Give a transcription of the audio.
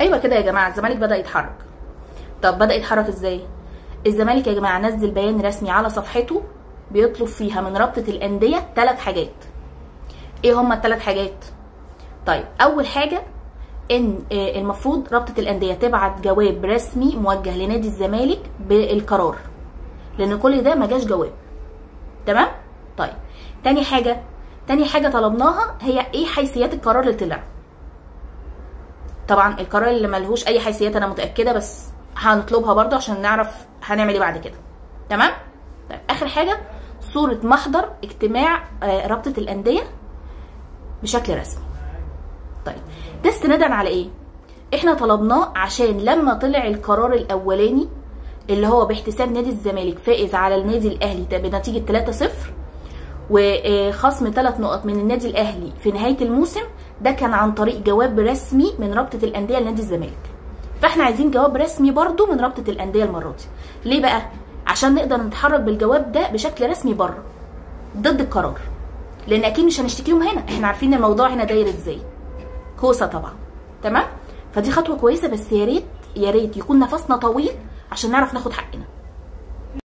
ايوه كده يا جماعه، الزمالك بدا يتحرك. طب بدا يتحرك ازاي؟ الزمالك يا جماعه نزل بيان رسمي على صفحته بيطلب فيها من رابطه الانديه 3 حاجات. ايه هما ال3 حاجات؟ طيب اول حاجه ان المفروض رابطه الانديه تبعت جواب رسمي موجه لنادي الزمالك بالقرار، لان كل ده ما جاش جواب. تمام؟ طيب تاني حاجه طلبناها هي ايه حيثيات القرار اللي طلع. طبعا القرار اللي ملهوش اي حيثيات انا متاكده، بس هنطلبها برضه عشان نعرف هنعمل ايه بعد كده. تمام؟ طيب اخر حاجه صوره محضر اجتماع رابطه الانديه بشكل رسمي. طيب ده استنادا على ايه؟ احنا طلبناه عشان لما طلع القرار الاولاني اللي هو باحتساب نادي الزمالك فائز على النادي الاهلي بنتيجه 3-0 وخصم 3 نقط من النادي الاهلي في نهايه الموسم، ده كان عن طريق جواب رسمي من رابطه الانديه لنادي الزمالك. فاحنا عايزين جواب رسمي برضو من رابطه الانديه المره دي. ليه بقى؟ عشان نقدر نتحرك بالجواب ده بشكل رسمي بره ضد القرار، لان اكيد مش هنشتكي لهم هنا، احنا عارفين الموضوع هنا داير ازاي، كوسه طبعا. تمام؟ فدي خطوه كويسه، بس يا ريت يكون نفسنا طويل عشان نعرف ناخد حقنا.